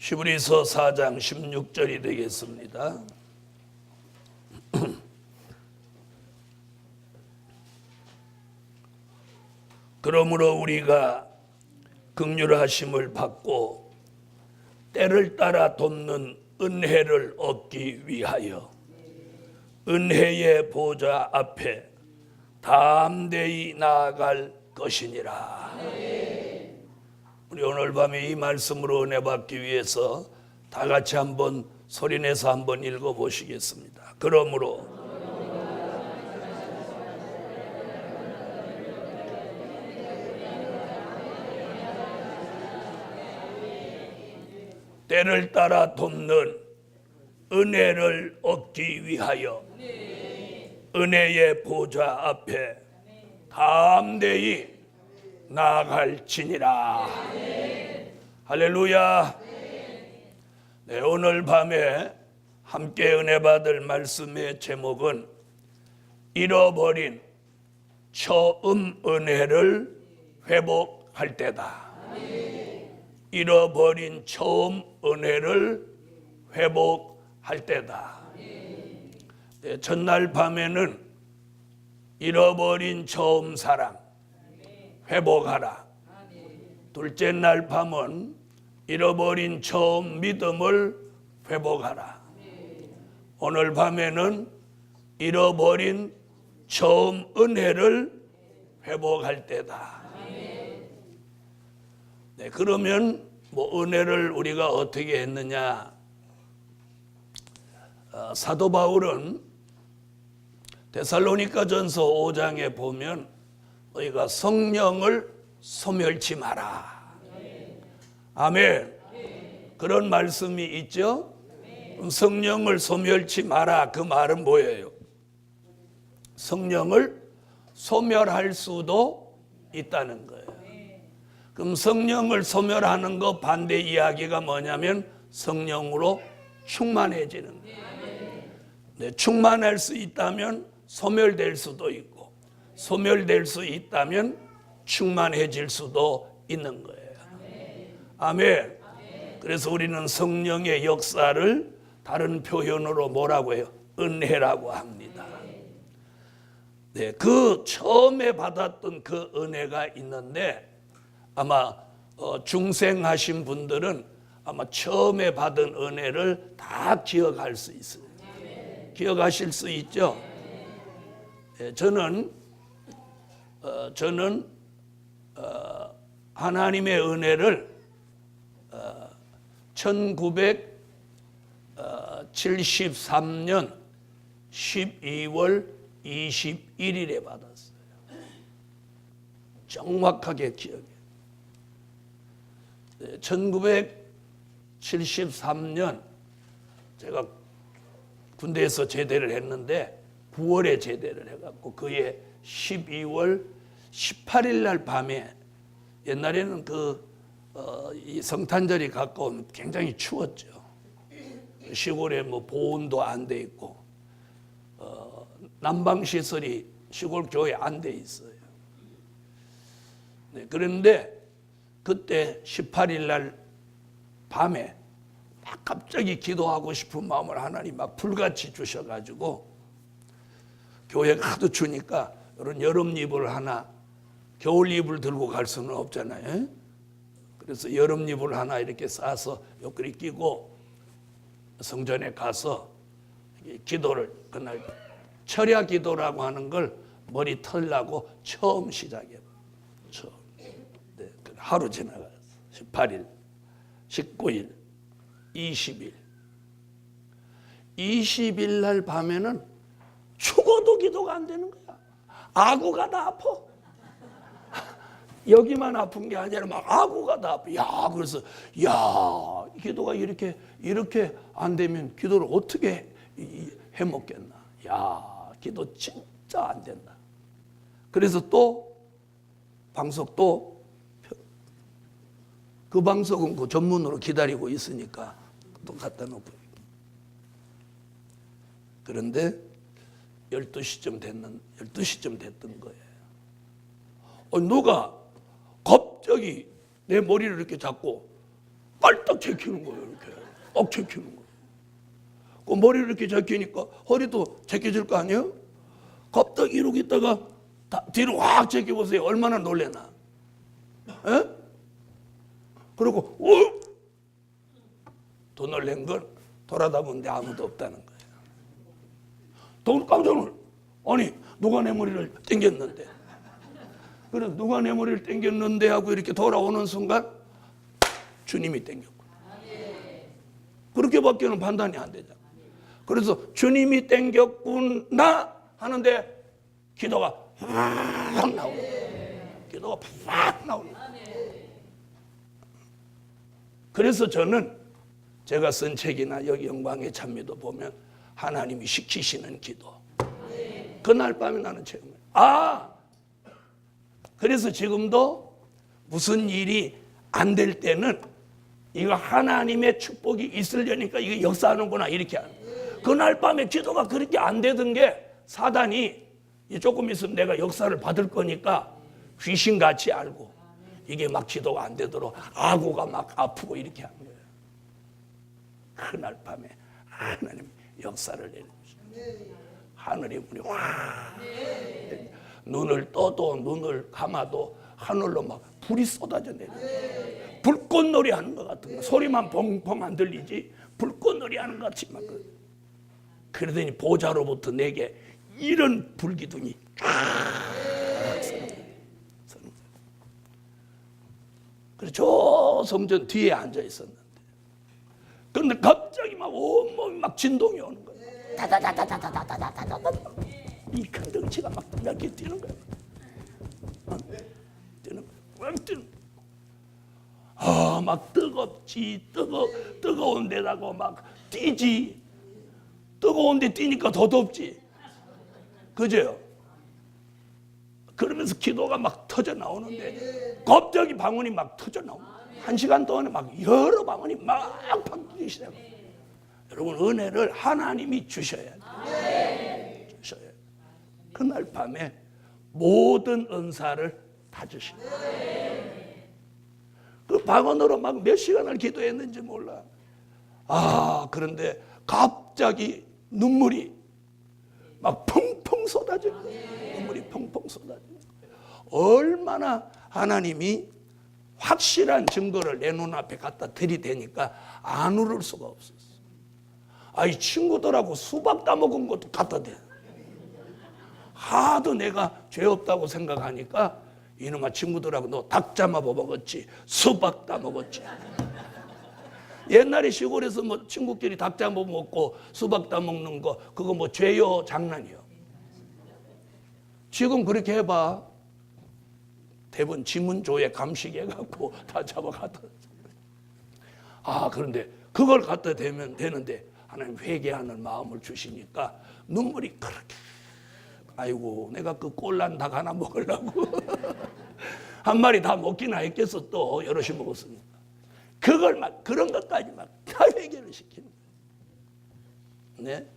히브리서 4장 16절이 되겠습니다. 그러므로 우리가 긍휼하심을 받고 때를 따라 돕는 은혜를 얻기 위하여 은혜의 보좌 앞에 담대히 나아갈 것이니라. 우리 오늘 밤에 이 말씀으로 은혜 받기 위해서 다 같이 한번 소리내서 한번 읽어보시겠습니다. 그러므로 때를 따라 돕는 은혜를 얻기 위하여 은혜의 보좌 앞에 담대히 나아갈지니라. 할렐루야. 네, 오늘 밤에 함께 은혜 받을 말씀의 제목은 잃어버린 처음 은혜를 회복할 때다. 잃어버린 처음 은혜를 회복할 때다. 네, 전날 밤에는 잃어버린 처음 사랑 회복하라. 둘째 날 밤은 잃어버린 처음 믿음을 회복하라. 오늘 밤에는 잃어버린 처음 은혜를 회복할 때다. 네, 그러면 은혜를 우리가 어떻게 했느냐? 사도 바울은 데살로니가전서 5장에 보면 너희가 성령을 소멸치 마라. 아멘. 그런 말씀이 있죠. 성령을 소멸치 마라. 그 말은 뭐예요? 성령을 소멸할 수도 있다는 거예요. 그럼 성령을 소멸하는 거 반대 이야기가 뭐냐면 성령으로 충만해지는 거예요. 네, 충만할 수 있다면 소멸될 수도 있고 소멸될 수 있다면 충만해질 수도 있는 거예요. 아멘. 그래서 우리는 성령의 역사를 다른 표현으로 뭐라고 해요? 은혜라고 합니다. 네, 그 처음에 받았던 그 은혜가 있는데 아마 중생하신 분들은 아마 처음에 받은 은혜를 다 기억할 수 있어요. 기억하실 수 있죠? 네, 저는 하나님의 은혜를 1973년 12월 21일에 받았어요. 정확하게 기억해요. 1973년 제가 군대에서 제대를 했는데 9월에 제대를 해갖고 그해 12월 18일 날 밤에 옛날에는 이 성탄절이 가까우면 굉장히 추웠죠. 시골에 보온도 안 돼 있고 난방 시설이 시골 교회에 안 돼 있어요. 네, 그런데 그때 18일 날 밤에 막 갑자기 기도하고 싶은 마음을 하나님 막 불같이 주셔가지고 교회가 하도 추우니까 이런 여름 이불 하나, 겨울 이불 들고 갈 수는 없잖아요. 그래서 여름 이불 하나 이렇게 싸서 옆구리 끼고 성전에 가서 기도를 그날 철야 기도라고 하는 걸 머리 털라고 처음 시작해요. 처음. 네, 하루 지나갔어. 18일, 19일, 20일. 20일 날 밤에는 죽어도 기도가 안 되는 거야. 아구가 다 아파. 여기만 아픈 게 아니라 막 아구가 다 아파. 야, 그래서 기도가 이렇게 안 되면 기도를 어떻게 해 먹겠나. 야, 기도 진짜 안 된다. 그래서 또 방석 그 방석은 그 전문으로 기다리고 있으니까 또 갖다 놓고. 그런데 12시쯤 됐던 거예요. 누가 갑자기 내 머리를 이렇게 잡고 빨딱 제키는 거예요. 이렇게 딱 제키는 거예요. 그 머리를 이렇게 제키니까 허리도 제껴질 거 아니에요? 갑자기 이러고 있다가 뒤로 확 제껴보세요. 얼마나 놀래나. 에? 그리고 더 놀란 건 돌아다 보는데 아무도 없다는 거예요. 더 깜짝 놀라. 아니 누가 내 머리를 당겼는데. 그래서 누가 내 머리를 당겼는데 하고 이렇게 돌아오는 순간 주님이 당겼고. 그렇게밖에는 판단이 안 되잖아. 그래서 주님이 당겼구나 하는데 기도가 확 나오는 거예요. 기도가 확 나오는 거예요. 그래서 저는 제가 쓴 책이나 여기 영광의 찬미도 보면 하나님이 시키시는 기도. 그날 밤에 나는 체험을. 그래서 지금도 무슨 일이 안 될 때는 이거 하나님의 축복이 있으려니까 이게 역사하는구나 이렇게 하는 거예요. 그날 밤에 기도가 그렇게 안 되던 게 사단이 조금 있으면 내가 역사를 받을 거니까 귀신같이 알고 이게 막 기도가 안 되도록 아구가 막 아프고 이렇게 하는 거예요. 그날 밤에 하나님 역사를 내려주시고 하늘의 문이 확 눈을 떠도 눈을 감아도 하늘로 막 불이 쏟아져 내려요. 불꽃놀이 하는 것 같은 거. 소리만 펑펑 안 들리지 불꽃놀이 하는 것 같이 막 그러더니 보좌로부터 내게 이런 불기둥이 그래서 저 성전 뒤에 앉아 있었는데 그런데 갑자기 막 온몸이 막 진동이 오는 거예요. 다다다다다다다다다다 이 큰 덩치가 막 몇 개 뛰는 거예요. 뛰는 거예요. 뛰는 막 뜨겁지 뜨거운 데다가 막 뛰지. 뜨거운 데 뛰니까 더 덥지. 그죠? 그러면서 기도가 막 터져 나오는데 갑자기 방언이 막 터져 나오고 1시간 동안에 막 여러 방언이 막 바뀌기 시작해요. 여러분 은혜를 하나님이 주셔야 돼요. 주셔야 돼요. 그날 밤에 모든 은사를 다 주시고 그 방언으로 막 몇 시간을 기도했는지 몰라. 그런데 갑자기 눈물이 막 펑펑 쏟아져요. 눈물이 펑펑 쏟아져요. 얼마나 하나님이 확실한 증거를 내 눈앞에 갖다 들이대니까 안 울을 수가 없었어. 이 친구들하고 수박 따먹은 것도 갖다 대. 하도 내가 죄 없다고 생각하니까 이놈아 친구들하고 너 닭 잡아먹 먹었지 수박 따먹었지. 옛날에 시골에서 뭐 친구끼리 닭 잡아 먹고 수박 따먹는 거 그거 뭐 죄요 장난이요. 지금 그렇게 해봐. 대부분 지문조에 감식해갖고 다 잡아가더라. 그런데 그걸 갖다 대면 되는데 하나님 회개하는 마음을 주시니까 눈물이 그렇게 아이고 내가 그 꼴난 닭 하나 먹으려고 한 마리 다 먹기나 했겠어. 또 여럿이 먹었으니까 그걸 막 그런 것까지 막 다 해결을 시키는 거예요. 네?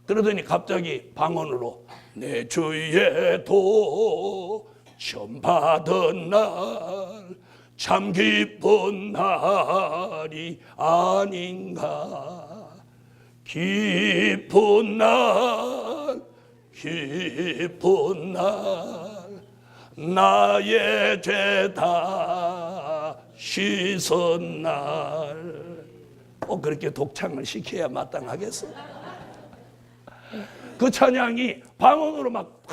그러더니 갑자기 방언으로 내 주의 도 처음 받은 날 참 기쁜 날이 아닌가. 기쁜 날 기쁜 날 나의 죄 다 씻은 날. 그렇게 독창을 시켜야 마땅하겠어. 그 찬양이 방언으로 막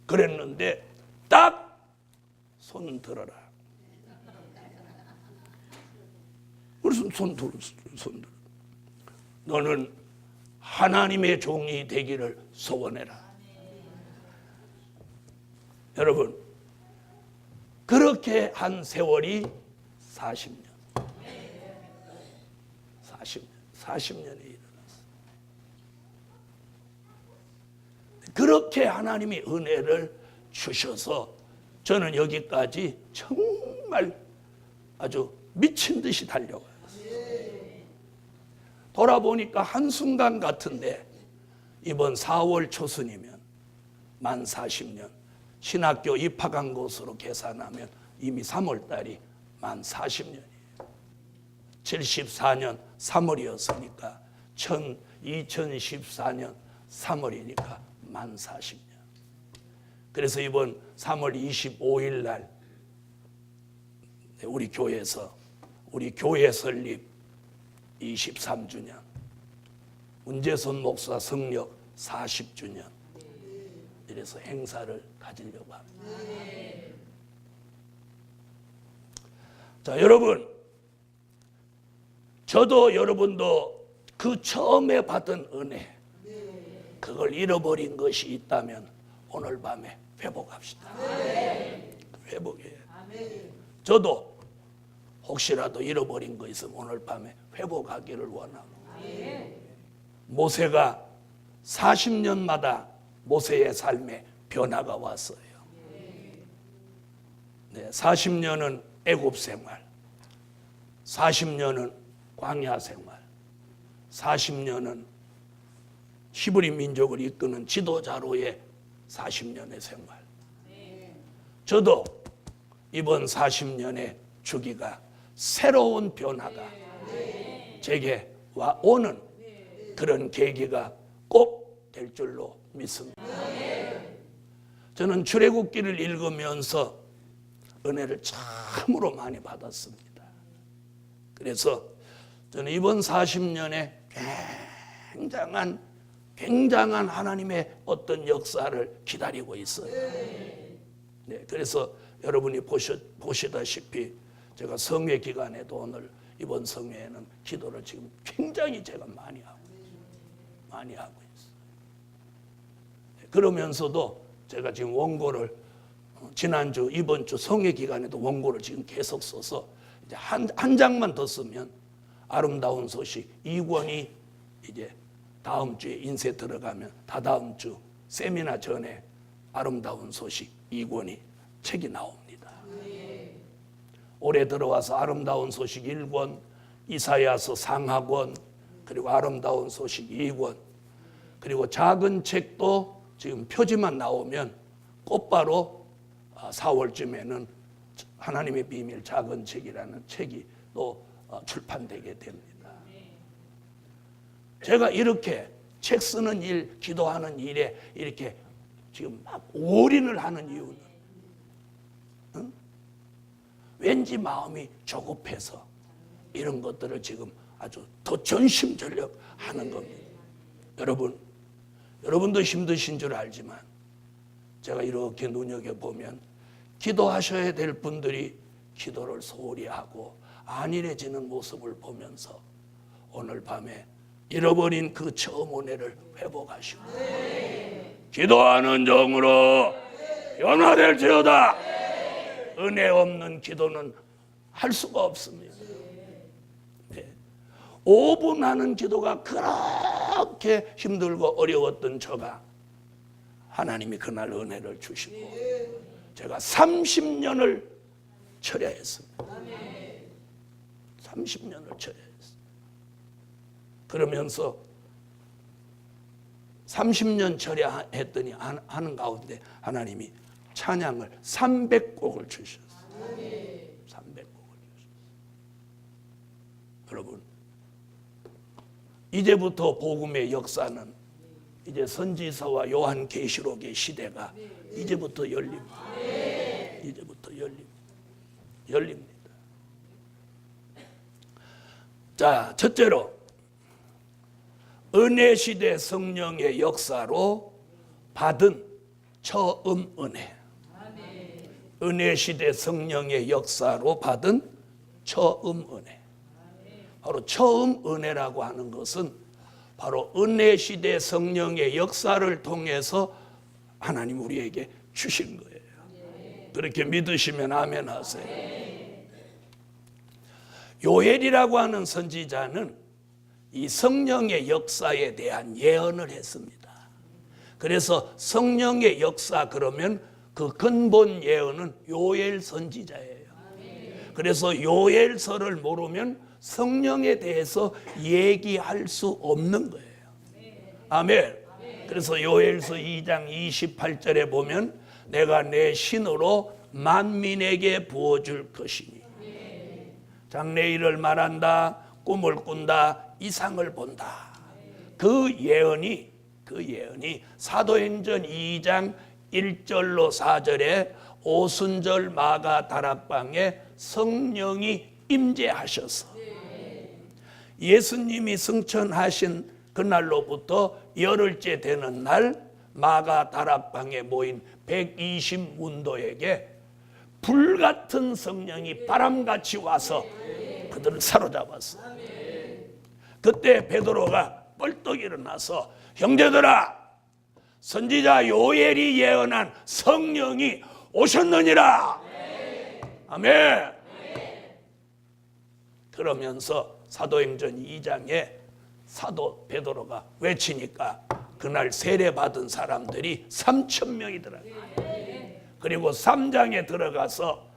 그랬는데 딱 손 들어라. 그래서 손 들어. 너는 하나님의 종이 되기를 소원해라. 여러분 그렇게 한 세월이 40년. 40년이 일어났어. 그렇게 하나님이 은혜를 주셔서 저는 여기까지 정말 아주 미친 듯이 달려가요. 돌아보니까 한순간 같은데 이번 4월 초순이면 만 40년, 신학교 입학한 것으로 계산하면 이미 3월 달이 만 40년이에요. 74년 3월이었으니까 2014년 3월이니까 만 40년. 그래서 이번 3월 25일 날 우리 교회에서 우리 교회 설립 23주년, 문재선 목사 성력 40주년 이래서 행사를 가지려고 합니다. 자, 여러분, 저도 여러분도 그 처음에 받은 은혜, 그걸 잃어버린 것이 있다면 오늘 밤에 회복합시다. 회복해요. 저도 혹시라도 잃어버린 거 있으면 오늘 밤에 회복하기를 원하고, 모세가 40년마다 모세의 삶에 변화가 왔어요. 40년은 애굽 생활, 40년은 광야 생활, 40년은 히브리 민족을 이끄는 지도자로의 40년의 생활. 저도 이번 40년의 주기가 새로운 변화가 제게 오는 그런 계기가 꼭 될 줄로 믿습니다. 저는 출애굽기를 읽으면서 은혜를 참으로 많이 받았습니다. 그래서 저는 이번 40년에 굉장한 하나님의 어떤 역사를 기다리고 있어요. 네, 그래서 여러분이 보시다시피 제가 성회 기간에도 오늘 이번 성회에는 기도를 지금 굉장히 제가 많이 하고 있어요. 네, 그러면서도 제가 지금 원고를 지난주 이번 주 성회 기간에도 원고를 지금 계속 써서 이제 한 장만 더 쓰면 아름다운 소식 2권이 이제 다음 주에 인쇄 들어가면 다다음 주 세미나 전에 아름다운 소식 2권이 책이 나옵니다. 올해 들어와서 아름다운 소식 1권, 이사야서 상하권, 그리고 아름다운 소식 2권, 그리고 작은 책도 지금 표지만 나오면 곧바로 4월쯤에는 하나님의 비밀 작은 책이라는 책이 또 출판되게 됩니다. 제가 이렇게 책 쓰는 일, 기도하는 일에 이렇게 지금 막 올인을 하는 이유는 왠지 마음이 조급해서 이런 것들을 지금 아주 더 전심전력 하는 겁니다. 여러분도 힘드신 줄 알지만 제가 이렇게 눈여겨보면 기도하셔야 될 분들이 기도를 소홀히 하고 안일해지는 모습을 보면서 오늘 밤에 잃어버린 그 처음 은혜를 회복하시고 기도하는 정으로 변화될지어다. 은혜 없는 기도는 할 수가 없습니다. 5분 하는 기도가 그렇게 힘들고 어려웠던 저가 하나님이 그날 은혜를 주시고 제가 30년을 철야했습니다. 30년을 철야했습니다. 그러면서 30년 철야했더니 하는 가운데 하나님이 찬양을 300곡을 주셨어요. 300곡을 주셨어요. 여러분, 이제부터 복음의 역사는 이제 선지서와 요한계시록의 시대가 이제부터 열립니다. 이제부터 열립니다. 자, 첫째로 은혜 시대 성령의 역사로 받은 처음 은혜. 은혜 시대 성령의 역사로 받은 처음 은혜. 바로 처음 은혜라고 하는 것은 바로 은혜 시대 성령의 역사를 통해서 하나님 우리에게 주신 거예요. 그렇게 믿으시면 아멘 하세요. 요엘이라고 하는 선지자는 이 성령의 역사에 대한 예언을 했습니다. 그래서 성령의 역사 그러면 그 근본 예언은 요엘 선지자예요. 그래서 요엘서를 모르면 성령에 대해서 얘기할 수 없는 거예요. 아멘. 그래서 요엘서 2장 28절에 보면 내가 내 신으로 만민에게 부어줄 것이니 장래일을 말한다, 꿈을 꾼다, 이상을 본다. 그 예언이 사도행전 2장 1절로 4절에 오순절 마가 다락방에 성령이 임재하셔서 예수님이 승천하신 그날로부터 열흘째 되는 날 마가 다락방에 모인 120문도에게 불같은 성령이 바람같이 와서 그들을 사로잡았어. 그때 베드로가 벌떡 일어나서 형제들아, 선지자 요엘이 예언한 성령이 오셨느니라. 아멘. 그러면서 사도행전 2장에 사도 베드로가 외치니까 그날 세례받은 사람들이 3,000명이더라. 그리고 3장에 들어가서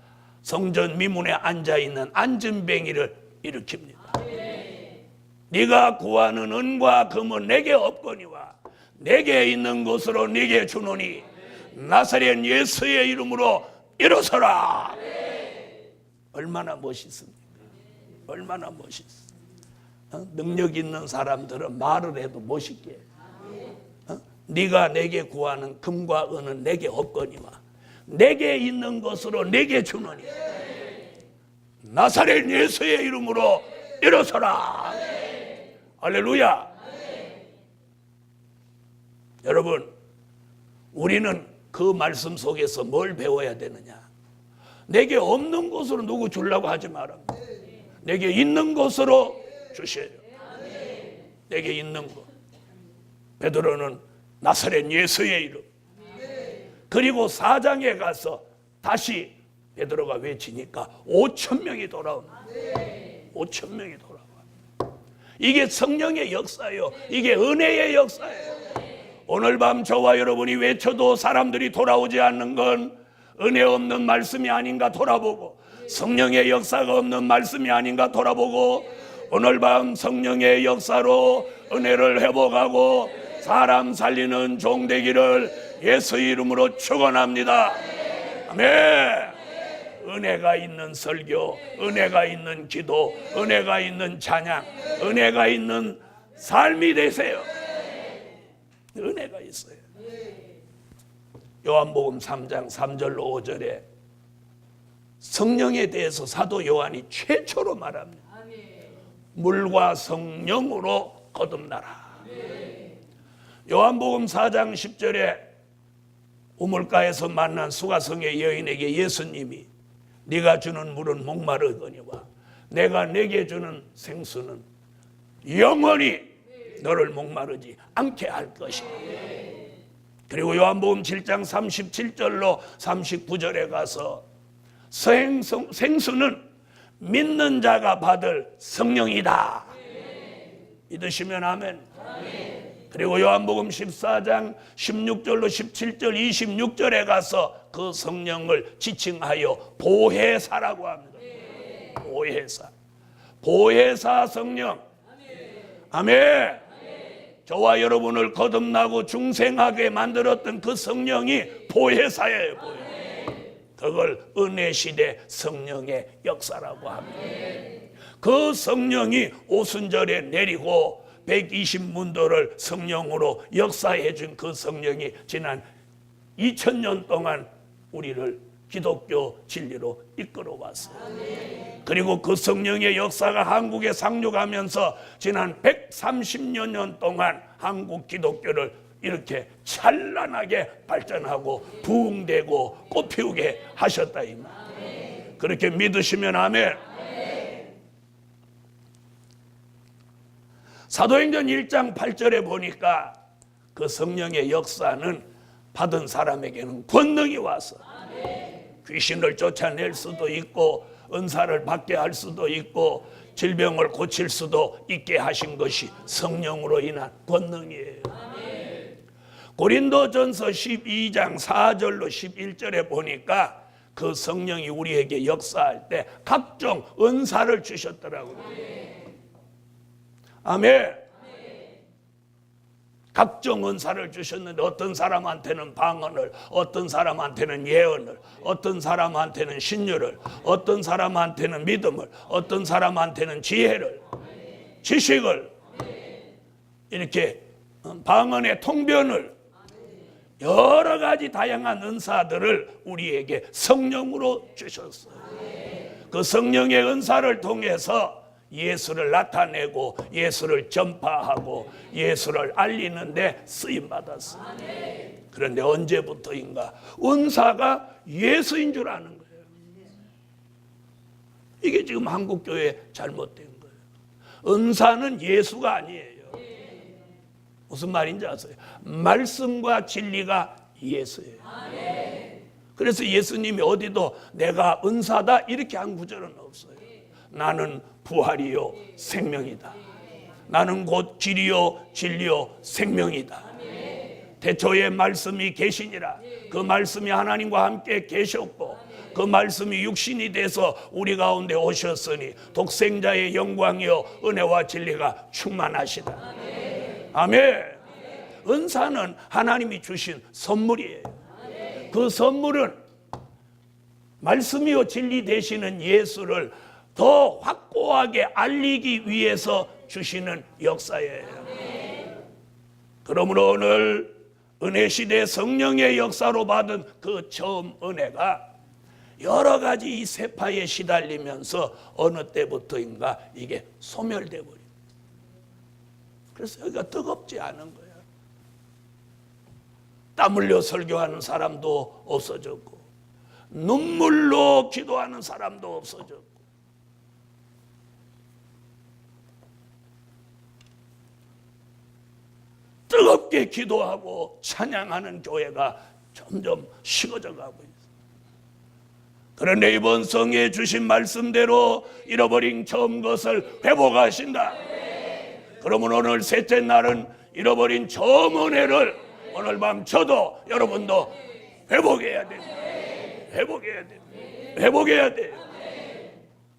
성전 미문에 앉아있는 안진뱅이를 일으킵니다. 네가 구하는 은과 금은 내게 없거니와 내게 있는 것으로 네게 주노니 나사렛 예수의 이름으로 일어서라. 얼마나 멋있습니까? 얼마나 멋있어. 능력 있는 사람들은 말을 해도 멋있게 해. 네가 내게 구하는 금과 은은 내게 없거니와 내게 있는 것으로 내게 주노니 나사렛 예수의 이름으로 일어서라. 할렐루야. 여러분, 우리는 그 말씀 속에서 뭘 배워야 되느냐? 내게 없는 것으로 누구 주려고 하지 마라. 내게 있는 것으로 주셔요. 내게 있는 것. 베드로는 나사렛 예수의 이름. 그리고 4장에 가서 다시 베드로가 외치니까 5,000명이 돌아옵니다. 5,000명이 돌아와. 이게 성령의 역사예요. 이게 은혜의 역사예요. 오늘 밤 저와 여러분이 외쳐도 사람들이 돌아오지 않는 건 은혜 없는 말씀이 아닌가 돌아보고, 성령의 역사가 없는 말씀이 아닌가 돌아보고, 오늘 밤 성령의 역사로 은혜를 회복하고 사람 살리는 종 되기를 예수 이름으로 축원합니다. 아멘. 은혜가 있는 설교, 은혜가 있는 기도, 은혜가 있는 찬양, 은혜가 있는 삶이 되세요. 은혜가 있어요. 요한복음 3장 3절로 5절에 성령에 대해서 사도 요한이 최초로 말합니다. 물과 성령으로 거듭나라. 요한복음 4장 10절에 우물가에서 만난 수가성의 여인에게 예수님이 네가 주는 물은 목마르거니와 내가 내게 주는 생수는 영원히 너를 목마르지 않게 할 것이다. 그리고 요한복음 7장 37절로 39절에 가서 생수는 믿는 자가 받을 성령이다. 믿으시면 아멘. 그리고 요한복음 14장 16절로 17절 26절에 가서 그 성령을 지칭하여 보혜사라고 합니다. 보혜사 성령. 아멘. 저와 여러분을 거듭나고 중생하게 만들었던 그 성령이 보혜사예요. 그걸 은혜시대 성령의 역사라고 합니다. 그 성령이 오순절에 내리고 120문도를 성령으로 역사해 준 그 성령이 지난 2000년 동안 우리를 기독교 진리로 이끌어 왔어요. 그리고 그 성령의 역사가 한국에 상륙하면서 지난 130여 년 동안 한국 기독교를 이렇게 찬란하게 발전하고 부흥되고 꽃피우게 하셨다 이 말. 그렇게 믿으시면 아멘. 사도행전 1장 8절에 보니까 그 성령의 역사는 받은 사람에게는 권능이 와서 귀신을 쫓아낼 수도 있고 은사를 받게 할 수도 있고 질병을 고칠 수도 있게 하신 것이 성령으로 인한 권능이에요. 고린도전서 12장 4절로 11절에 보니까 그 성령이 우리에게 역사할 때 각종 은사를 주셨더라고요. 아멘. 각종 은사를 주셨는데 어떤 사람한테는 방언을, 어떤 사람한테는 예언을, 어떤 사람한테는 신유를, 어떤 사람한테는 믿음을, 어떤 사람한테는 지혜를, 지식을, 이렇게 방언의 통변을, 여러 가지 다양한 은사들을 우리에게 성령으로 주셨어요. 그 성령의 은사를 통해서 예수를 나타내고 예수를 전파하고 예수를 알리는데 쓰임받았어요. 그런데 언제부터인가 은사가 예수인 줄 아는 거예요. 이게 지금 한국교회 잘못된 거예요. 은사는 예수가 아니에요. 무슨 말인지 아세요? 말씀과 진리가 예수예요. 그래서 예수님이 어디도 내가 은사다 이렇게 한 구절은 없어요. 나는 부활이요 생명이다. 나는 곧 길이요 진리요 생명이다. 태초에 말씀이 계시니라. 그 말씀이 하나님과 함께 계셨고 그 말씀이 육신이 돼서 우리 가운데 오셨으니 독생자의 영광이요 은혜와 진리가 충만하시다. 아멘. 은사는 하나님이 주신 선물이에요. 그 선물은 말씀이요 진리 되시는 예수를 더 확고하게 알리기 위해서 주시는 역사예요. 그러므로 오늘 은혜 시대 성령의 역사로 받은 그 처음 은혜가 여러 가지 이 세파에 시달리면서 어느 때부터인가 이게 소멸돼 버립니다. 그래서 여기가 뜨겁지 않은 거예요. 땀 흘려 설교하는 사람도 없어졌고 눈물로 기도하는 사람도 없어졌고 뜨겁게 기도하고 찬양하는 교회가 점점 식어져 가고 있어요. 그런데 이번 성에 주신 말씀대로 잃어버린 처음 것을 회복하신다. 그러면 오늘 셋째 날은 잃어버린 처음 은혜를 오늘 밤 저도 여러분도 회복해야 됩니다. 회복해야 됩니다. 회복해야 돼요.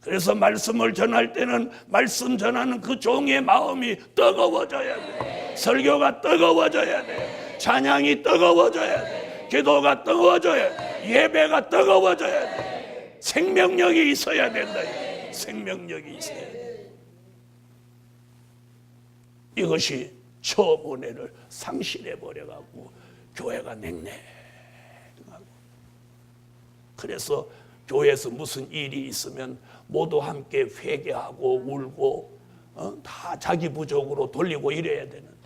그래서 말씀을 전할 때는 말씀 전하는 그 종의 마음이 뜨거워져야 돼요. 설교가 뜨거워져야 돼요. 찬양이 뜨거워져야 돼요. 기도가 뜨거워져야 돼요. 예배가 뜨거워져야 돼요. 생명력이 있어야 된다. 생명력이 있어야 돼요. 이것이 처음 은혜를 상실해버려가고 교회가 냉랭하고 그래서 교회에서 무슨 일이 있으면 모두 함께 회개하고 울고 다 자기 부족으로 돌리고 이래야 되는데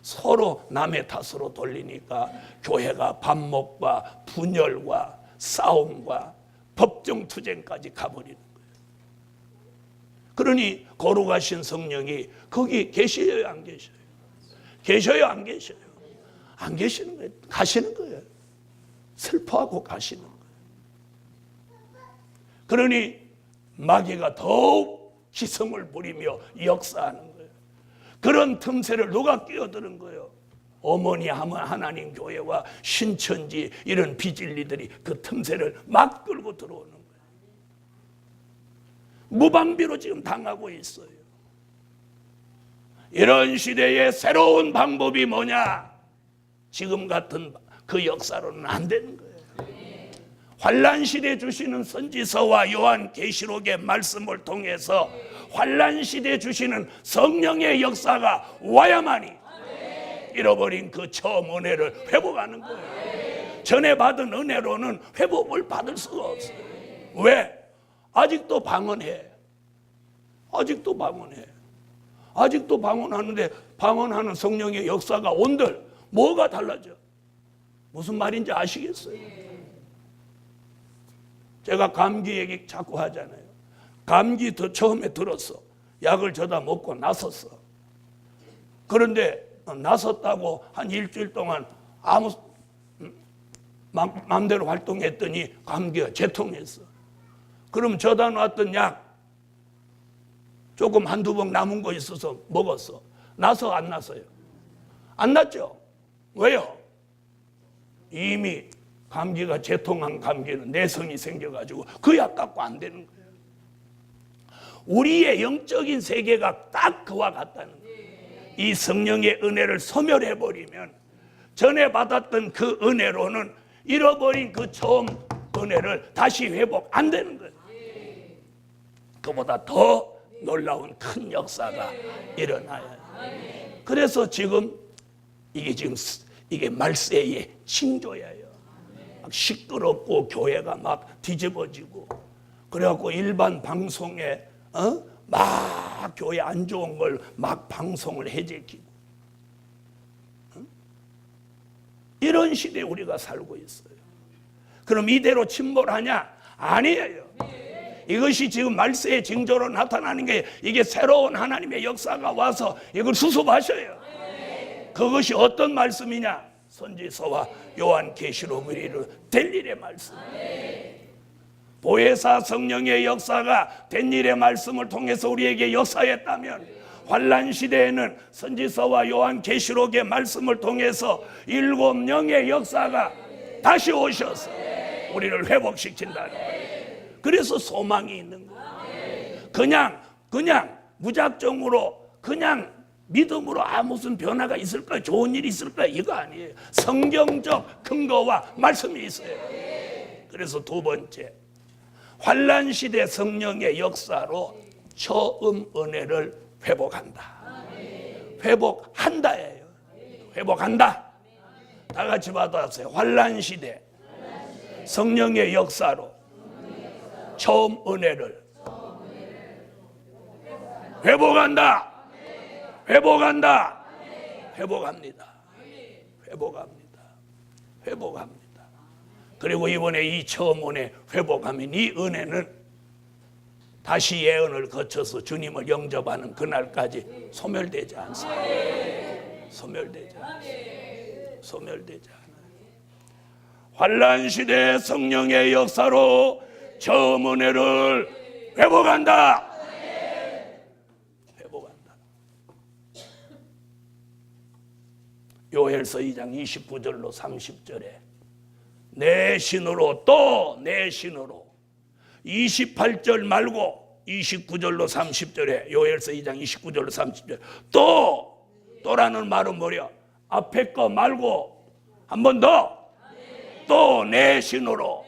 서로 남의 탓으로 돌리니까 교회가 반목과 분열과 싸움과 법정투쟁까지 가버리는 거예요. 그러니 거룩하신 성령이 거기 계셔요 안 계셔요? 계셔요 안 계셔요? 안 계시는 거예요. 가시는 거예요. 슬퍼하고 가시는 거예요. 그러니 마귀가 더욱 기성을 부리며 역사하는 거예요. 그런 틈새를 누가 끼어드는 거예요? 어머니 하나님 교회와 신천지 이런 비진리들이 그 틈새를 막 끌고 들어오는 거예요. 무방비로 지금 당하고 있어요. 이런 시대에 새로운 방법이 뭐냐? 지금 같은 그 역사로는 안 되는 거예요. 환란 시대 주시는 선지서와 요한 계시록의 말씀을 통해서 환란 시대 주시는 성령의 역사가 와야만이 잃어버린 그 처음 은혜를 회복하는 거예요. 전에 받은 은혜로는 회복을 받을 수가 없어요. 왜? 아직도 방언해. 아직도 방언해. 아직도 방언하는데 방언하는 성령의 역사가 온들 뭐가 달라져? 무슨 말인지 아시겠어요? 제가 감기 얘기 자꾸 하잖아요. 감기 더 처음에 들었어. 약을 저다 먹고 나섰어. 그런데 나섰다고 한 일주일 동안 아무 마음대로 활동했더니 감기가 재통했어. 그럼 저다 놨던 약 조금 한두 봉 남은 거 있어서 먹었어. 나서 안 났어요? 안 났죠? 왜요? 이미 감기가 재통한 감기는 내성이 생겨가지고 그 약 갖고 안 되는 거예요. 우리의 영적인 세계가 딱 그와 같다는 거예요. 이 성령의 은혜를 소멸해버리면 전에 받았던 그 은혜로는 잃어버린 그 처음 은혜를 다시 회복 안 되는 거예요. 그보다 더 놀라운 큰 역사가 일어나야 해요. 그래서 지금 이게 말세의 징조예요. 막 시끄럽고 교회가 막 뒤집어지고 그래갖고 일반 방송에 막 교회 안 좋은 걸 막 방송을 해제키고 이런 시대에 우리가 살고 있어요. 그럼 이대로 침몰하냐? 아니에요. 이것이 지금 말세의 징조로 나타나는 게 이게 새로운 하나님의 역사가 와서 이걸 수습하셔요. 그것이 어떤 말씀이냐? 선지서와 요한계시록을 이루 될 일의 말씀. 보혜사 성령의 역사가 된 일의 말씀을 통해서 우리에게 역사했다면 환란 시대에는 선지서와 요한계시록의 말씀을 통해서 7영의 역사가 다시 오셔서 우리를 회복시킨다는 거예요. 그래서 소망이 있는 거예요. 그냥 무작정으로 그냥 믿음으로 무슨 변화가 있을까, 좋은 일이 있을까, 이거 아니에요. 성경적 근거와 말씀이 있어요. 그래서 두 번째, 환란 시대 성령의 역사로 처음 은혜를 회복한다. 회복한다예요. 회복한다. 다 같이 받아보세요. 환란 시대 성령의 역사로 처음 은혜를 회복한다. 회복한다. 회복합니다. 회복합니다. 회복합니다. 그리고 이번에 이 처음 은혜 회복하면 이 은혜는 다시 예언을 거쳐서 주님을 영접하는 그날까지 소멸되지 않습니다. 소멸되지 않습니다. 소멸되지 않아요. 환란 시대 성령의 역사로 처음 은혜를 회복한다. 회복한다. 요엘서 2장 29절로 30절에 내 신으로 또 내 신으로 28절 말고 29절로 30절에 요엘서 2장 29절로 30절 또라는 말은 뭐야? 앞에 거 말고 한 번 더 또 내 신으로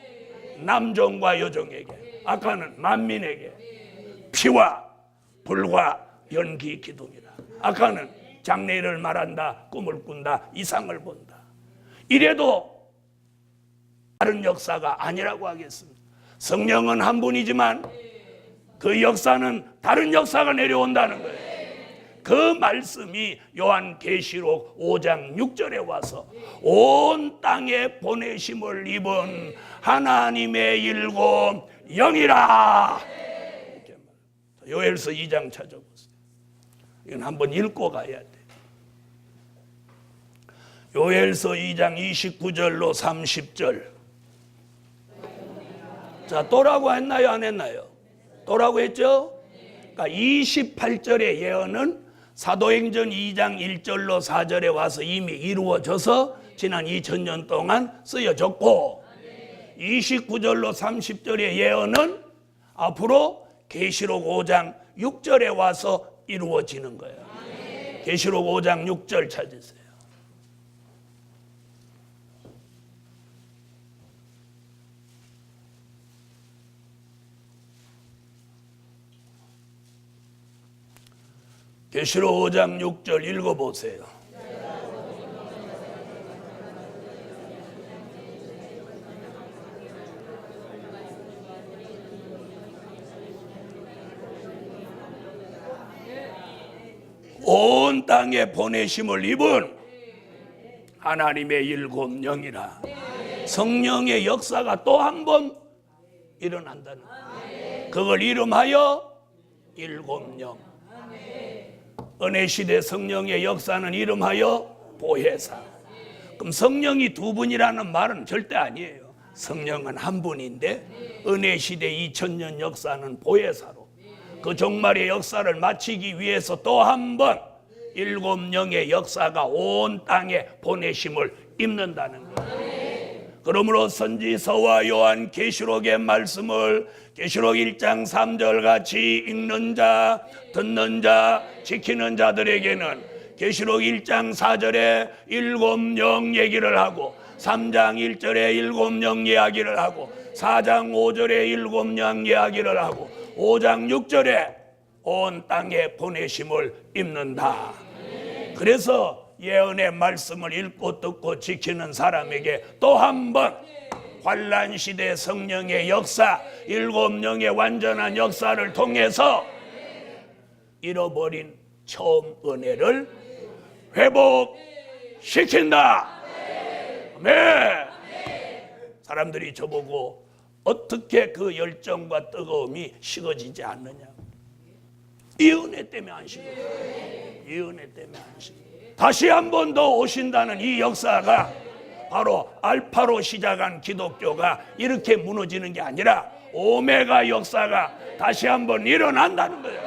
남종과 여종에게 아까는 만민에게 피와 불과 연기 기둥이라. 아까는 장래일을 말한다, 꿈을 꾼다, 이상을 본다. 이래도 다른 역사가 아니라고 하겠습니다. 성령은 한 분이지만 그 역사는 다른 역사가 내려온다는 거예요. 그 말씀이 요한계시록 5장 6절에 와서 온 땅에 보내심을 입은 하나님의 7영이라. 요엘서 2장 찾아보세요. 이건 한번 읽고 가야 돼. 요엘서 2장 29절로 30절. 자, 또라고 했나요? 안 했나요? 또라고 했죠? 그러니까 28절의 예언은 사도행전 2장 1절로 4절에 와서 이미 이루어져서 지난 2000년 동안 쓰여졌고 29절로 30절의 예언은 앞으로 계시록 5장 6절에 와서 이루어지는 거예요. 계시록 5장 6절 찾으세요. 계시록 5장 6절 읽어보세요. 온 땅에 보내심을 입은 하나님의 7영이라. 성령의 역사가 또 한 번 일어난다는 거예요. 그걸 이름하여 7영. 은혜시대 성령의 역사는 이름하여 보혜사. 그럼 성령이 두 분이라는 말은 절대 아니에요. 성령은 한 분인데 은혜시대 2000년 역사는 보혜사로 그 종말의 역사를 마치기 위해서 또 한 번 7영의 역사가 온 땅에 보내심을 입는다는 거예요. 그러므로 선지서와 요한계시록의 말씀을 계시록 1장 3절 같이 읽는 자, 듣는 자, 지키는 자들에게는 계시록 1장 4절에 일곱 영 얘기를 하고 3장 1절에 일곱 영 이야기를 하고 4장 5절에 일곱 영 이야기를 하고 5장 6절에 온 땅에 보내심을 입는다. 그래서 예언의 말씀을 읽고 듣고 지키는 사람에게 또 한 번 환란시대 성령의 역사, 일곱 영의 완전한 역사를 통해서 잃어버린 처음 은혜를 회복시킨다. 아멘. 사람들이 저보고 어떻게 그 열정과 뜨거움이 식어지지 않느냐. 이 은혜 때문에 안 식어요. 이 은혜 때문에 안 식어요. 다시 한 번 더 오신다는 이 역사가 바로 알파로 시작한 기독교가 이렇게 무너지는 게 아니라 오메가 역사가 다시 한 번 일어난다는 거예요.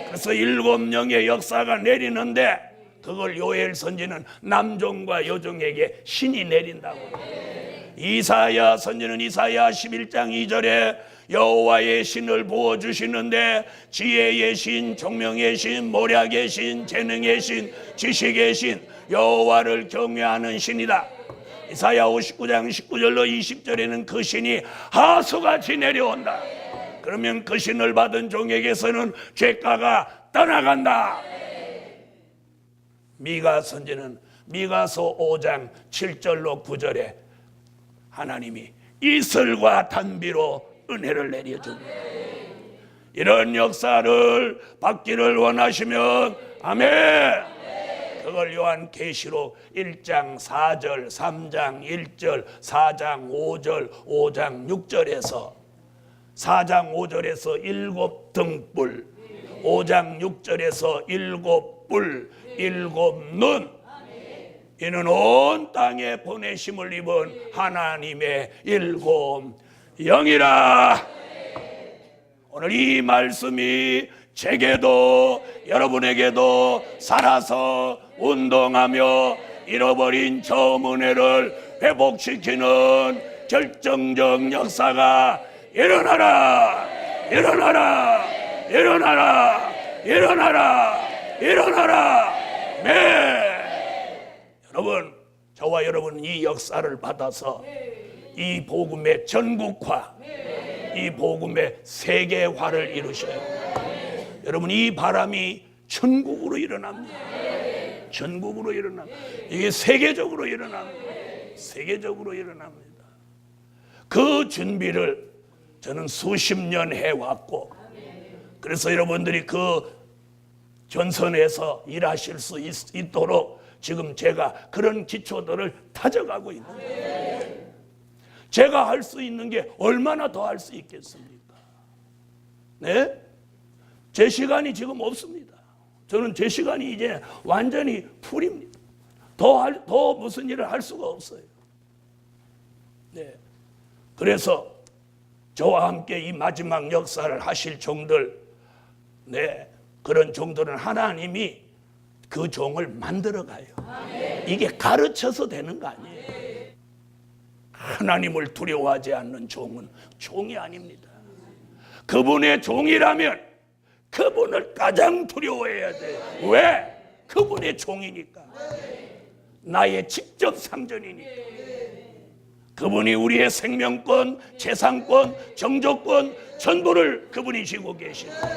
그래서 일곱 영의 역사가 내리는데 그걸 요엘 선지는 남종과 여종에게 신이 내린다고. 이사야 선지는 이사야 11장 2절에 여호와의 신을 부어주시는데 지혜의 신, 총명의 신, 모략의 신, 재능의 신, 지식의 신, 여호와를 경외하는 신이다. 이사야 59장 19절로 20절에는 그 신이 하수같이 내려온다. 그러면 그 신을 받은 종에게서는 죄가가 떠나간다. 미가 선지는 미가서 5장 7절로 9절에 하나님이 이슬과 단비로 은혜를 내려줍니다. 이런 역사를 받기를 원하시면 아멘. 그걸 요한계시록 1장 4절, 3장 1절, 4장 5절, 5장 6절에서 4장 5절에서 일곱 등불, 5장 6절에서 일곱 뿔, 일곱 눈, 이는 온 땅에 보내심을 입은 하나님의 일곱 영이라. 오늘 이 말씀이 제게도 여러분에게도 살아서 운동하며 잃어버린 처음 은혜를 회복시키는 결정적 역사가 일어나라, 일어나라, 일어나라, 일어나라, 일어나라. 네. 여러분, 저와 여러분은 이 역사를 받아서 이 복음의 전국화, 이 복음의 세계화를 이루셔야 합니다. 여러분, 이 바람이 전국으로 일어납니다. 전국으로 일어납니다. 이게 세계적으로 일어납니다. 세계적으로 일어납니다. 그 준비를 저는 수십 년 해왔고, 그래서 여러분들이 그 전선에서 일하실 수 있도록 지금 제가 그런 기초들을 다져가고 있는 거예요. 제가 할 수 있는 게 얼마나 더 할 수 있겠습니까? 네? 제 시간이 지금 없습니다. 저는 제 시간이 이제 완전히 풀입니다. 더 무슨 일을 할 수가 없어요. 네. 그래서 저와 함께 이 마지막 역사를 하실 종들, 네, 그런 종들은 하나님이 그 종을 만들어 가요. 이게 가르쳐서 되는 거 아니에요. 하나님을 두려워하지 않는 종은 종이 아닙니다. 그분의 종이라면 그분을 가장 두려워해야 돼요. 왜? 그분의 종이니까. 나의 직접 상전이니까. 그분이 우리의 생명권, 재산권, 정조권 전부를 그분이 쥐고 계십니다.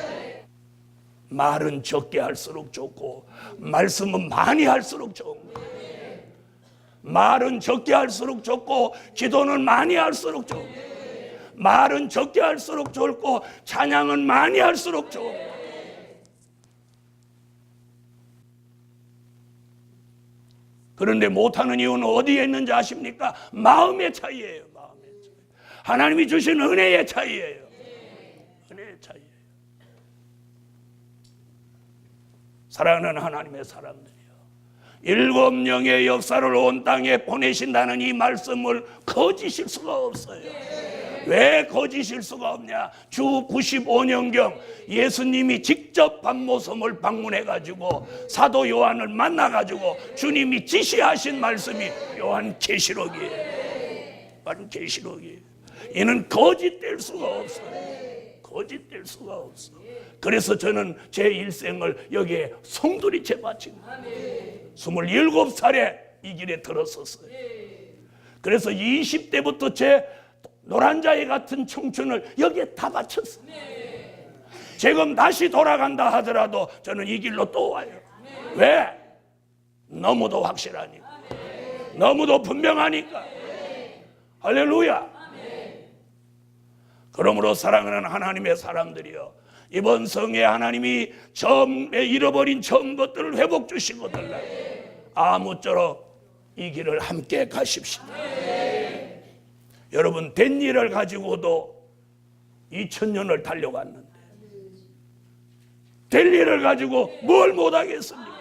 말은 적게 할수록 좋고 말씀은 많이 할수록 좋은 거예요. 말은 적게 할수록 좋고 기도는 많이 할수록 좋은 거예요. 말은 적게 할수록 좋고 찬양은 많이 할수록 좋은 거예요. 그런데 못하는 이유는 어디에 있는지 아십니까? 마음의 차이예요. 마음의 차이. 하나님이 주신 은혜의 차이예요. 은혜의 차이예요. 사랑하는 하나님의 사람들이요, 일곱 영의 역사를 온 땅에 보내신다는 이 말씀을 거짓일 수가 없어요. 왜 거짓일 수가 없냐? 주 95년경 예수님이 직접 밤모섬을 방문해가지고 사도 요한을 만나가지고 주님이 지시하신 말씀이 요한계시록이에요. 요한계시록이에요. 이는 거짓될 수가 없어요. 거짓될 수가 없어. 그래서 저는 제 일생을 여기에 송두리째 바친 거예요. 27살에 이 길에 들어섰어요. 그래서 20대부터 제 노란자에 같은 청춘을 여기에 다 바쳤어요. 지금 다시 돌아간다 하더라도 저는 이 길로 또 와요. 왜? 너무도 확실하니까. 너무도 분명하니까. 할렐루야. 그러므로 사랑하는 하나님의 사람들이여, 이번 성에 하나님이 처음에 잃어버린 처음 것들을 회복 주시고 달라. 아무쪼록 이 길을 함께 가십시다. 여러분, 된 일을 가지고도 2000년을 달려갔는데 될 일을 가지고 뭘 못하겠습니까?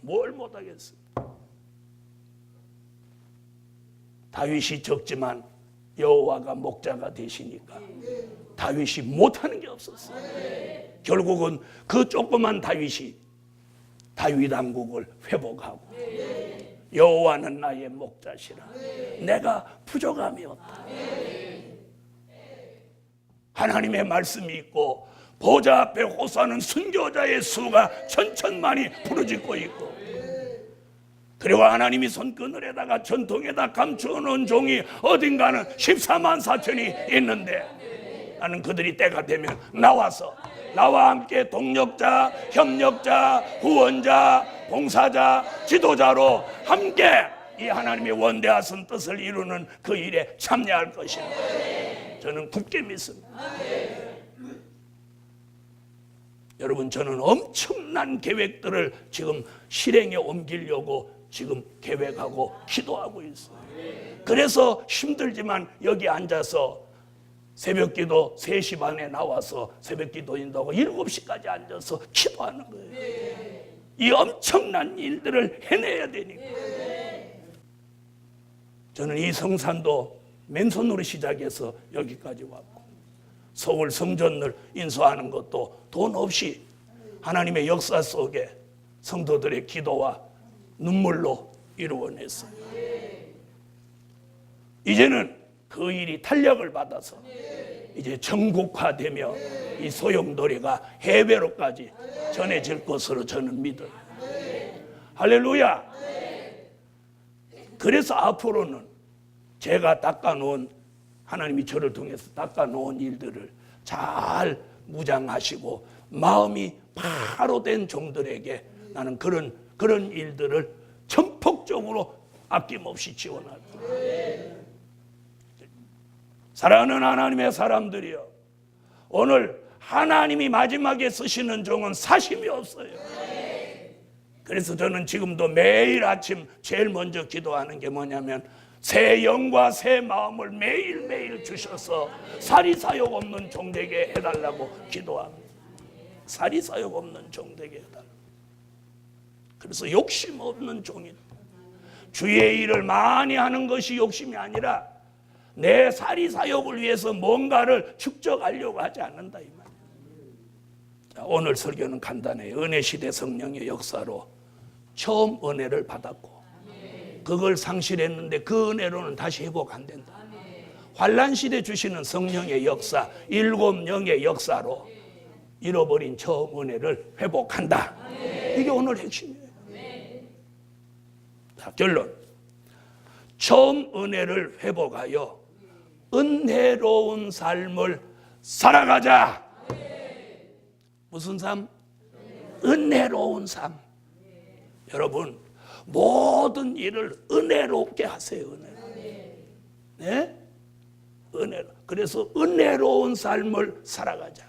뭘 못하겠습니까? 다윗이 적지만 여호와가 목자가 되시니까 다윗이 못하는 게 없었어요. 결국은 그 조그만 다윗이 다윗 왕국을 회복하고 여호와는 나의 목자시라 내가 부족함이 없다. 하나님의 말씀이 있고 보좌 앞에 호소하는 순교자의 수가 천천만이 부르짖고 있고, 그리고 하나님이 손그늘에다가 전통에다 감추어놓은 종이 어딘가는 14만 4천이 있는데, 나는 그들이 때가 되면 나와 함께 동력자, 협력자, 후원자, 봉사자, 지도자로 함께 이 하나님의 원대하신 뜻을 이루는 그 일에 참여할 것이라 저는 굳게 믿습니다. 여러분, 저는 엄청난 계획들을 지금 실행에 옮기려고 지금 계획하고 기도하고 있어요. 그래서 힘들지만 여기 앉아서 새벽기도 3시 반에 나와서 새벽기도 인도하고 7시까지 앉아서 기도하는 거예요. 이 엄청난 일들을 해내야 되니까. 저는 이 성산도 맨손으로 시작해서 여기까지 왔고, 서울 성전을 인수하는 것도 돈 없이 하나님의 역사 속에 성도들의 기도와 눈물로 이루어냈어요. 이제는 그 일이 탄력을 받아서 이제 전국화되며 이 소용돌이가 해외로까지 전해질 것으로 저는 믿어요. 할렐루야. 그래서 앞으로는 제가 닦아놓은, 하나님이 저를 통해서 닦아놓은 일들을 잘 무장하시고 마음이 바로 된 종들에게 나는 그런 일들을 전폭적으로 아낌없이 지원할 거예요. 사랑하는 하나님의 사람들이여, 오늘 하나님이 마지막에 쓰시는 종은 사심이 없어요. 그래서 저는 지금도 매일 아침 제일 먼저 기도하는 게 뭐냐면, 새 영과 새 마음을 매일매일 주셔서 사리사욕 없는 종되게 해달라고 기도합니다. 사리사욕 없는 종되게 해달라고. 그래서 욕심 없는 종이, 주의 일을 많이 하는 것이 욕심이 아니라 내 사리사욕을 위해서 뭔가를 축적하려고 하지 않는다 이 말이에요. 자, 오늘 설교는 간단해요. 은혜시대 성령의 역사로 처음 은혜를 받았고 그걸 상실했는데 그 은혜로는 다시 회복 안 된다. 환란시대 주시는 성령의 역사, 7영의 역사로 잃어버린 처음 은혜를 회복한다. 이게 오늘 핵심이에요. 자, 결론. 처음 은혜를 회복하여 은혜로운 삶을 살아가자. 무슨 삶? 은혜로운 삶. 여러분, 모든 일을 은혜롭게 하세요. 네? 은혜로. 그래서 은혜로운 삶을 살아가자.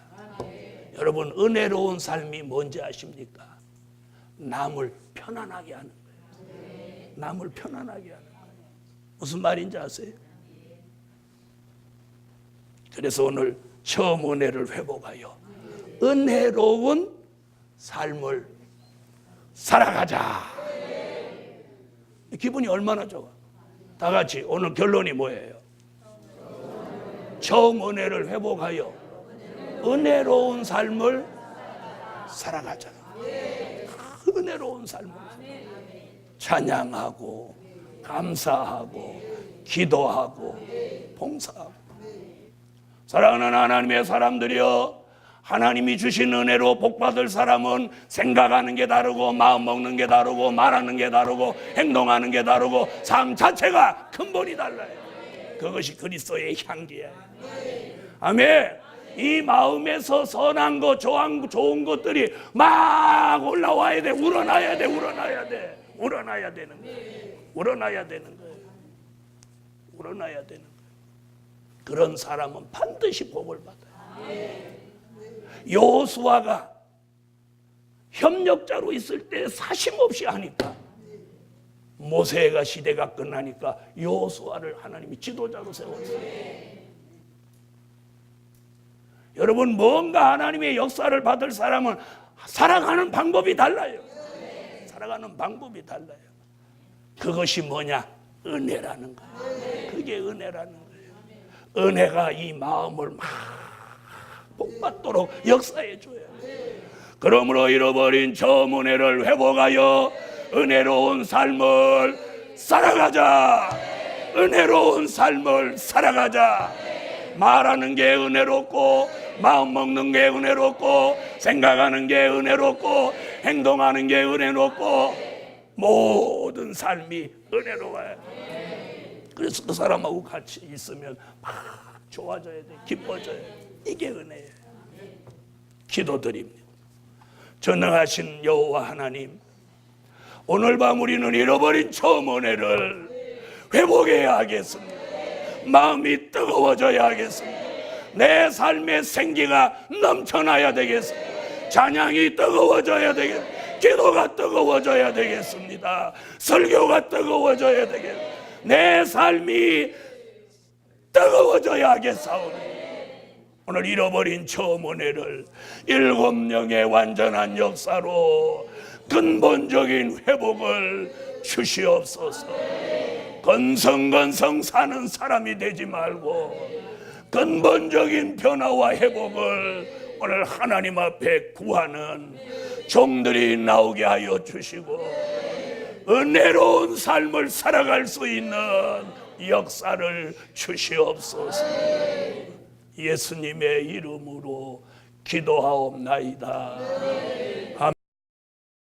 여러분, 은혜로운 삶이 뭔지 아십니까? 남을 편안하게 하는 거예요. 남을 편안하게 하는 거예요. 무슨 말인지 아세요? 그래서 오늘 처음 은혜를 회복하여 은혜로운 삶을 살아가자. 기분이 얼마나 좋아. 다 같이 오늘 결론이 뭐예요? 처음 은혜를 회복하여 은혜로운 삶을 살아가자. 은혜로운 삶을 찬양하고 감사하고 기도하고 봉사하고. 사랑하는 하나님의 사람들이여, 하나님이 주신 은혜로 복받을 사람은 생각하는 게 다르고 마음 먹는 게 다르고 말하는 게 다르고 행동하는 게 다르고 삶 자체가 근본이 달라요. 그것이 그리스도의 향기야. 아멘. 이 마음에서 선한 것, 좋은 것들이 막 올라와야 돼. 우러나야 돼. 우러나야 되는 거예요. 우러나야 되는 거예요. 그런 사람은 반드시 복을 받아요. 여호수아가 협력자로 있을 때 사심없이 하니까 모세가 시대가 끝나니까 여호수아를 하나님이 지도자로 세웠어요. 여러분, 뭔가 하나님의 역사를 받을 사람은 살아가는 방법이 달라요. 살아가는 방법이 달라요. 그것이 뭐냐? 은혜라는 거예요. 그게 은혜라는 거예요. 은혜가 이 마음을 막 복받도록 역사해 줘요. 그러므로 잃어버린 저 은혜를 회복하여 은혜로운 삶을 살아가자. 은혜로운 삶을 살아가자. 말하는 게 은혜롭고 마음 먹는 게 은혜롭고 생각하는 게 은혜롭고 행동하는 게 은혜롭고 모든 삶이 은혜로워요. 그래서 그 사람하고 같이 있으면 막 좋아져야 돼. 기뻐져야 돼. 이게 은혜예요. 기도드립니다. 전능하신 여호와 하나님, 오늘 밤 우리는 잃어버린 처음 은혜를 회복해야 하겠습니다. 마음이 뜨거워져야 하겠습니다. 내 삶의 생기가 넘쳐나야 되겠습니다. 찬양이 뜨거워져야 되겠습니다. 기도가 뜨거워져야 되겠습니다. 설교가 뜨거워져야 되겠습니다. 내 삶이 뜨거워져야 하겠사오니 오늘 잃어버린 처음 은혜를 7영의 완전한 역사로 근본적인 회복을 주시옵소서. 건성건성 사는 사람이 되지 말고 근본적인 변화와 회복을 오늘 하나님 앞에 구하는 종들이 나오게 하여 주시고 은혜로운 삶을 살아갈 수 있는 역사를 주시옵소서. 예수님의 이름으로 기도하옵나이다. 아멘.